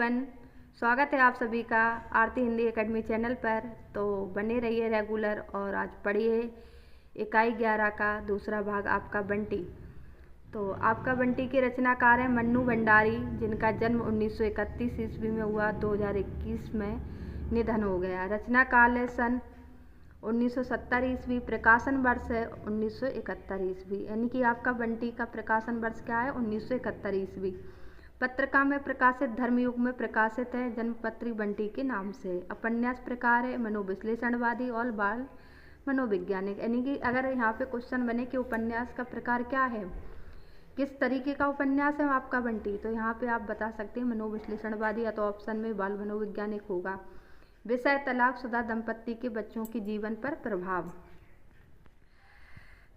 Everyone, स्वागत है आप सभी का आरती हिंदी एकेडमी चैनल पर। तो बने रहिए रेगुलर और आज पढ़िए इकाई 11 का दूसरा भाग आपका बंटी। तो आपका बंटी के रचनाकार हैं मन्नू भंडारी, जिनका जन्म 1931 ईस्वी में हुआ, 2021 में निधन हो गया। रचना काल है सन 1970 ईस्वी, प्रकाशन वर्ष है 1971 ईस्वी, यानी कि आपका बंटी का प्रकाशन वर्ष क्या है, 1971 ईस्वी। पत्रिका में प्रकाशित, धर्मयुग में प्रकाशित है, जन्मपत्री बंटी के नाम से। उपन्यास प्रकार है मनोविश्लेषणवादी और बाल मनोवैज्ञानिक, यानी कि अगर यहाँ पे क्वेश्चन बने कि उपन्यास का प्रकार क्या है, किस तरीके का उपन्यास है आपका बंटी, तो यहाँ पे आप बता सकते हैं मनोविश्लेषणवादी, या तो ऑप्शन में बाल मनोवैज्ञानिक होगा। विषय तलाकशुदा दंपत्ति के बच्चों के जीवन पर प्रभाव।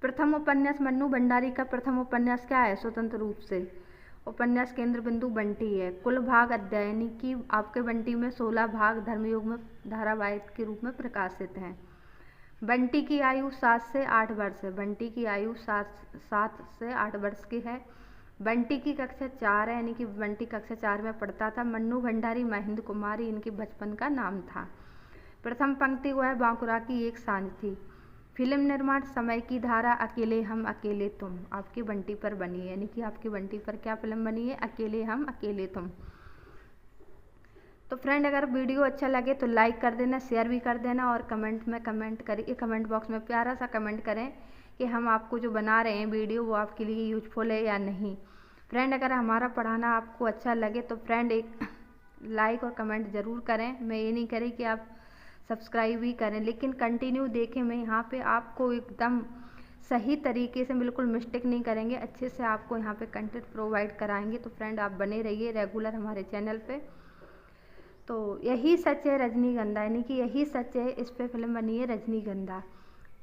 प्रथम उपन्यास मन्नू भंडारी का प्रथम उपन्यास क्या है, स्वतंत्र रूप से उपन्यास केंद्र बिंदु बंटी है। कुल भाग अध्याय, यानी कि आपके बंटी में 16 भाग धर्मयुग में धारावाहिक के रूप में प्रकाशित हैं। बंटी की आयु 7 से 8 वर्ष है। बंटी की आयु 7 से 8 वर्ष की है। बंटी की कक्षा 4 है, यानी कि बंटी कक्षा 4 में पढ़ता था। मन्नू भंडारी महेंद्र कुमारी इनके बचपन का नाम था। प्रथम पंक्ति वह बांकुरा की एक सांझ थी। फिल्म निर्माण समय की धारा, अकेले हम अकेले तुम, आपकी बंटी पर बनी है, यानी कि आपकी बंटी पर क्या फिल्म बनी है, अकेले हम अकेले तुम। तो फ्रेंड, अगर वीडियो अच्छा लगे तो लाइक कर देना, शेयर भी कर देना, और कमेंट में कमेंट करिए, कमेंट बॉक्स में प्यारा सा कमेंट करें कि हम आपको जो बना रहे हैं वीडियो वो आपके लिए यूजफुल है या नहीं। फ्रेंड, अगर हमारा पढ़ाना आपको अच्छा लगे तो फ्रेंड एक लाइक और कमेंट ज़रूर करें। मैं ये नहीं करी कि आप सब्सक्राइब भी करें, लेकिन कंटिन्यू देखें। मैं यहाँ पे आपको एकदम सही तरीके से, बिल्कुल मिस्टेक नहीं करेंगे, अच्छे से आपको यहाँ पे कंटेंट प्रोवाइड कराएंगे। तो फ्रेंड, आप बने रहिए रेगुलर हमारे चैनल पे। तो यही सच है रजनीगंधा, यानी कि यही सच है, इस पे फिल्म बनी है रजनीगंधा।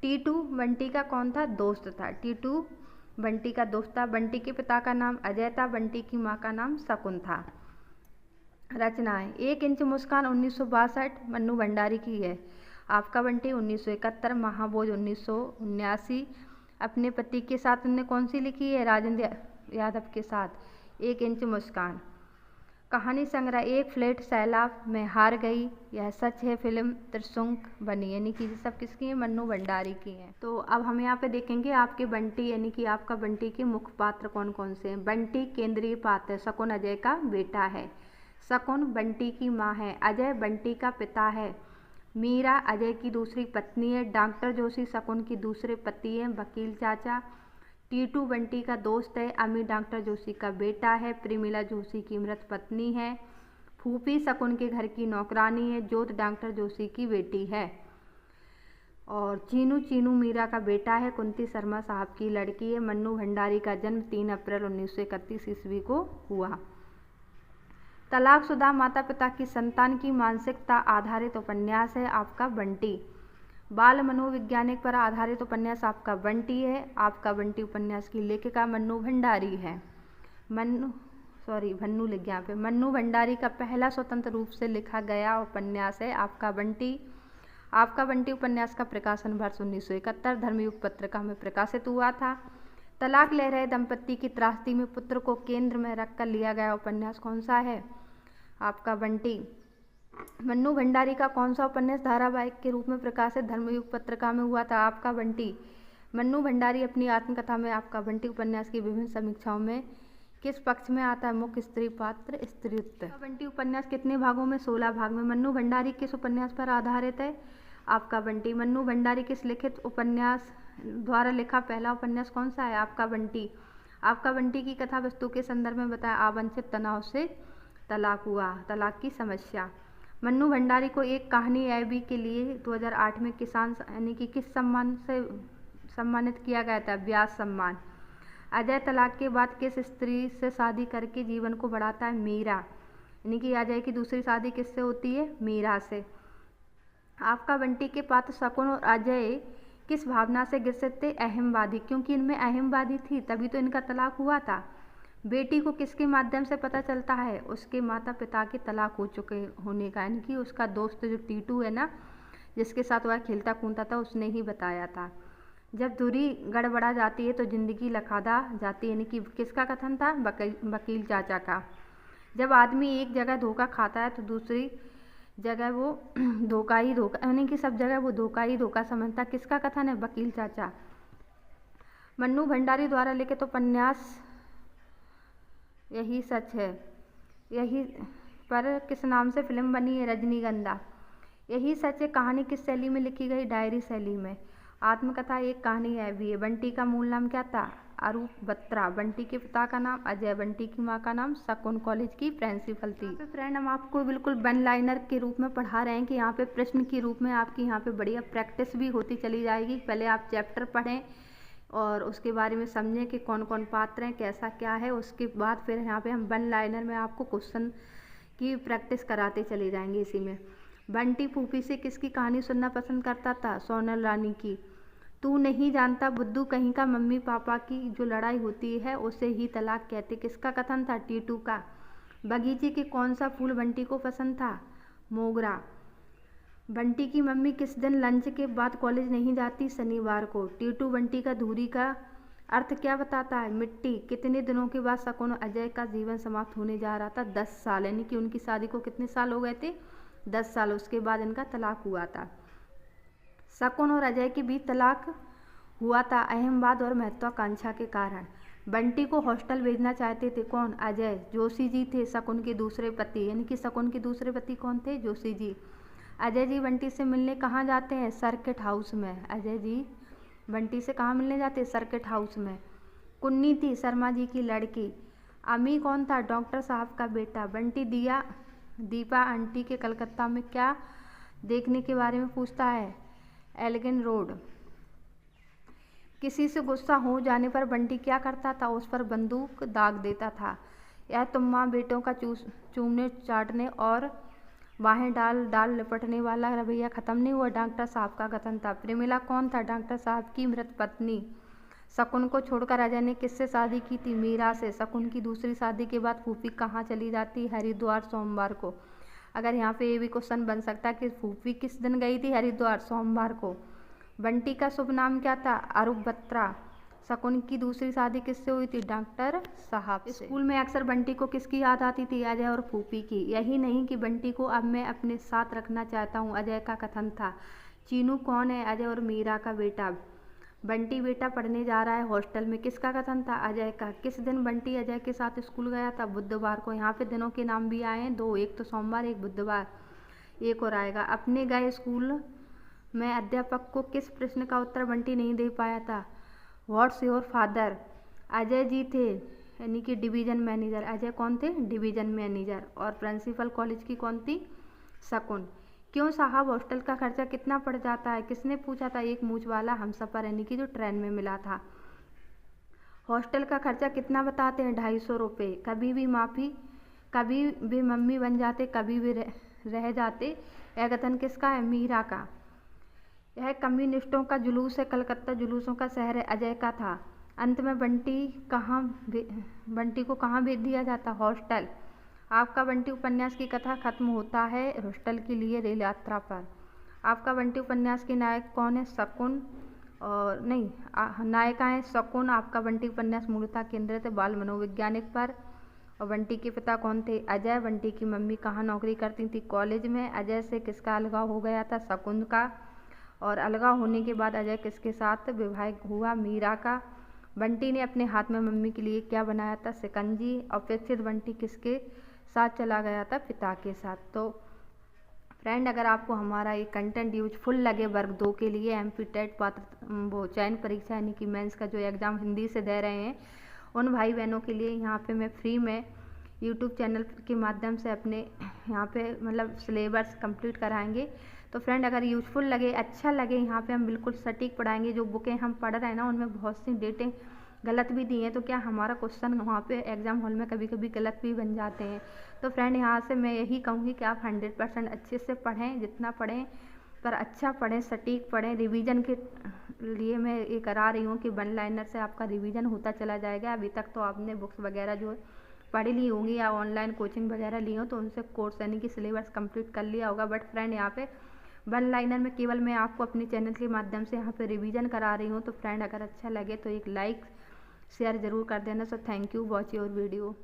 टीटू बंटी का कौन था, दोस्त था। टीटू बंटी का दोस्त था। बंटी के पिता का नाम अजय था, बंटी की माँ का नाम शकुन था। रचनाएं, 1 इंच मुस्कान 1962 मन्नू भंडारी की है। आपका बंटी 1971, महाभोज 1979। अपने पति के साथ उन्होंने कौन सी लिखी है, राजेंद्र यादव के साथ 1 इंच मुस्कान। कहानी संग्रह, 1 फ्लैट सैलाब में हार गई, यह सच है, फिल्म त्रिशंकु बनी, यानी कि ये सब किसकी है, मन्नू भंडारी की है। तो अब हम यहाँ पे देखेंगे आपके बंटी, यानी कि आपका बंटी के मुख्य पात्र कौन कौन से हैं। बंटी केंद्रीय पात्र, शकुन अजय का बेटा है। शकुन बंटी की माँ है। अजय बंटी का पिता है। मीरा अजय की दूसरी पत्नी है। डॉक्टर जोशी शकुन की दूसरे पति हैं, वकील चाचा। टीटू बंटी का दोस्त है। अमी डॉक्टर जोशी का बेटा है। प्रेमिला जोशी की मृत पत्नी है। फूफी शकुन के घर की नौकरानी है। जोत डॉक्टर जोशी की बेटी है। और चीनू मीरा का बेटा है। कुंती शर्मा साहब की लड़की है। मन्नू भंडारी का जन्म 3 अप्रैल 1931 ईस्वी को हुआ। तलाकशुदा माता पिता की संतान की मानसिकता आधारित उपन्यास है आपका बंटी। बाल मनोवैज्ञानिक पर आधारित उपन्यास आपका बंटी है। आपका बंटी उपन्यास की लेखिका मन्नू भंडारी है। भन्नू लिख गया पे। मन्नू भंडारी का पहला स्वतंत्र रूप से लिखा गया उपन्यास है आपका बंटी। आपका बंटी उपन्यास का प्रकाशन वर्ष 1971 धर्मयुग पत्रिका में प्रकाशित हुआ था। तलाक ले रहे दंपत्ति की त्रासदी में पुत्र को केंद्र में रखकर लिया गया उपन्यास कौन सा है, आपका बंटी। मन्नू भंडारी का कौन सा उपन्यास धारावाहिक के रूप में प्रकाशित धर्मयुग पत्रिका में हुआ था, आपका बंटी। मन्नू भंडारी अपनी आत्मकथा में आपका बंटी उपन्यास की विभिन्न समीक्षाओं में किस पक्ष में आता है, मुख्य स्त्री पात्र, स्त्रीत्व। बंटी उपन्यास कितने भागों में, 16 भाग में। मन्नू भंडारी किस उपन्यास पर आधारित है, आपका बंटी। मन्नू भंडारी किस लिखित उपन्यास द्वारा लिखा पहला उपन्यास कौन सा है, आपका बंटी। आपका बंटी की कथा वस्तु के संदर्भ में बताया, अवांछित तनाव से तलाक हुआ, तलाक की समस्या। मन्नू भंडारी को एक कहानी ऐबी के लिए 2008 में किसान, यानी कि किस सम्मान से सम्मानित किया गया था, व्यास सम्मान। अजय तलाक के बाद किस स्त्री से शादी करके जीवन को बढ़ाता है, मीरा, यानी कि अजय की दूसरी शादी किससे होती है, मीरा से। आपका बंटी के पात्र शकुन और अजय किस भावना से ग्रसित थे, अहमवादी, क्योंकि इनमें अहमवादी थी तभी तो इनका तलाक हुआ था। बेटी को किसके माध्यम से पता चलता है, उसके माता पिता के तलाक हो चुके होने का, यानी कि उसका दोस्त जो टीटू है ना, जिसके साथ वह खेलता कूदता था, उसने ही बताया था। जब दूरी गड़बड़ा जाती है तो जिंदगी लखादा जाती है, यानी कि किसका कथन था, वकील चाचा का। जब आदमी एक जगह धोखा खाता है तो दूसरी जगह वो धोखा ही धोखा, यानी कि सब जगह वो धोखा ही धोखा समझता। किसका कथन है? वकील चाचा। मन्नू भंडारी द्वारा लिखित उपन्यास यही सच है, यही पर किस नाम से फिल्म बनी है? रजनीगंधा। यही सच है कहानी किस शैली में लिखी गई? डायरी शैली में। आत्मकथा एक कहानी है भी है। बंटी का मूल नाम क्या था? अरूप बत्रा। बंटी के पिता का नाम अजय। बंटी की माँ का नाम शकुन कॉलेज की प्रिंसिपल थी। यहाँ पे फ्रेंड हम आपको बिल्कुल वन लाइनर के रूप में पढ़ा रहे हैं कि यहाँ पे प्रश्न के रूप में आपकी यहाँ पे बढ़िया प्रैक्टिस भी होती चली जाएगी। पहले आप चैप्टर पढ़ें और उसके बारे में समझें कि कौन कौन पात्र हैं, कैसा क्या है। उसके बाद फिर यहाँ पे हम वन लाइनर में आपको क्वेश्चन की प्रैक्टिस कराते चले जाएंगे इसी में। बंटी फूफी से किसकी कहानी सुनना पसंद करता था? सोनल रानी की। तू नहीं जानता बुद्धू कहीं का, मम्मी पापा की जो लड़ाई होती है उसे ही तलाक कहते। किसका कथन था? टीटू का। बगीचे के कौन सा फूल बंटी को पसंद था? मोगरा। बंटी की मम्मी किस दिन लंच के बाद कॉलेज नहीं जाती? शनिवार को। टीटू बंटी का धूरी का अर्थ क्या बताता है? मिट्टी। कितने दिनों के बाद शकुन और अजय का जीवन समाप्त होने जा रहा था? 10 साल, यानी कि उनकी शादी को कितने साल हो गए थे? 10 साल। उसके बाद इनका तलाक हुआ था। शकुन और अजय के बीच तलाक हुआ था अहमवाद और महत्वाकांक्षा के कारण। बंटी को हॉस्टल भेजना चाहते थे कौन? अजय। जोशी जी थे शकुन के दूसरे पति, यानी कि शकुन के दूसरे पति कौन थे? जोशी जी। अजय जी बंटी से मिलने कहाँ जाते हैं? सर्किट हाउस में। अजय जी बंटी से कहाँ मिलने जाते हैं? सर्किट हाउस में। कुन्नी थी शर्मा जी की लड़की। अमी कौन था? डॉक्टर साहब का बेटा। बंटी दीपा आंटी के कलकत्ता में क्या देखने के बारे में पूछता है? Elgin road. किसी से गुस्सा हो जाने पर बंटी क्या करता था? उस पर बंदूक दाग देता था। यह तुम माँ बेटों का चूमने चाटने और बाहें डाल लिपटने वाला रवैया खत्म नहीं हुआ? डॉक्टर साहब का कथन था। प्रेमिला कौन था? डॉक्टर साहब की मृत पत्नी। शकुन को छोड़कर अजय ने किससे शादी की थी? मीरा से। शकुन की दूसरी शादी के बाद फूफी कहाँ चली जाती? हरिद्वार सोमवार को। अगर यहाँ पे ये भी क्वेश्चन बन सकता है कि फूफी किस दिन गई थी? हरिद्वार, सोमवार को। बंटी का शुभ नाम क्या था? अरूप बत्रा। शकुन की दूसरी शादी किससे हुई थी? डॉक्टर साहब से। स्कूल में अक्सर बंटी को किसकी याद आती थी? अजय और फूफी की। यही नहीं कि बंटी को अब मैं अपने साथ रखना चाहता हूँ, अजय का कथन था। चीनू कौन है? अजय और मीरा का बेटा। बंटी बेटा पढ़ने जा रहा है हॉस्टल में। किसका कथन था? अजय का। किस दिन बंटी अजय के साथ स्कूल गया था? बुधवार को। यहाँ पे दिनों के नाम भी आए हैं दो, एक तो सोमवार, एक बुधवार, एक और आएगा। अपने गए स्कूल में अध्यापक को किस प्रश्न का उत्तर बंटी नहीं दे पाया था? What's your father. Ajay ji थे, यानी कि डिवीज़न मैनेजर। अजय कौन थे? Division manager. और प्रिंसिपल कॉलेज की कौन थी? शकुन। क्यों साहब हॉस्टल का खर्चा कितना पड़ जाता है? किसने पूछा था? एक मूंछ वाला हमसफर, यानी कि जो ट्रेन में मिला था। हॉस्टल का खर्चा कितना बताते हैं? 250 रुपये। कभी भी मम्मी बन जाते, कभी भी रह जाते। यह कथन किसका है? मीरा का। यह कम्युनिस्टों का जुलूस है, कलकत्ता जुलूसों का शहर है, अजय का था। अंत में बंटी को कहाँ भेज दिया जाता? हॉस्टल। आपका बंटी उपन्यास की कथा खत्म होता है हॉस्टल के लिए रेल यात्रा पर। आपका बंटी उपन्यास के नायक कौन है? शकुन और नहीं, नायिका है शकुन। आपका बंटी उपन्यास मूलतः केंद्रित है बाल मनोवैज्ञानिक पर। और बंटी के पिता कौन थे? अजय। बंटी की मम्मी कहाँ नौकरी करती थी? कॉलेज में। अजय से किसका अलगाव हो गया था? शकुन का। और अलगाव होने के बाद अजय किसके साथ विवाह हुआ? मीरा का। बंटी ने अपने हाथ में मम्मी के लिए क्या बनाया था? शिकंजी। अपेक्षित बंटी किसके साथ चला गया था? पिता के साथ। तो फ्रेंड, अगर आपको हमारा ये कंटेंट यूजफुल लगे वर्ग 2 के लिए एमपी टेट वो चयन परीक्षा यानी कि मेंस का जो एग्ज़ाम हिंदी से दे रहे हैं, उन भाई बहनों के लिए यहाँ पे मैं फ्री में यूट्यूब चैनल के माध्यम से अपने यहाँ पे मतलब सिलेबस कंप्लीट कराएंगे। तो फ्रेंड, अगर यूजफुल लगे, अच्छा लगे, यहाँ पे हम बिल्कुल सटीक पढ़ाएंगे। जो बुकें हम पढ़ रहे हैं ना, उनमें बहुत सी डेटें गलत भी दी हैं, तो क्या हमारा क्वेश्चन वहाँ पे एग्ज़ाम हॉल में कभी कभी गलत भी बन जाते हैं। तो फ्रेंड, यहाँ से मैं यही कहूँगी कि आप 100% अच्छे से पढ़ें, जितना पढ़ें पर अच्छा पढ़ें, सटीक पढ़ें। रिवीजन के लिए मैं ये करा रही हूँ कि वन लाइनर से आपका रिवीजन होता चला जाएगा। अभी तक तो आपने बुक्स वगैरह जो पढ़ ली होंगी या ऑनलाइन कोचिंग वगैरह ली हो, तो उनसे कोर्स यानी कि सिलेबस कंप्लीट कर लिया होगा। बट फ्रेंड, यहाँ पे वन लाइनर में केवल मैं आपको अपने चैनल के माध्यम से यहाँ पे रिवीजन करा रही हूँ। तो फ्रेंड, अगर अच्छा लगे तो एक लाइक शेयर ज़रूर कर देना। So thank you, watch your video.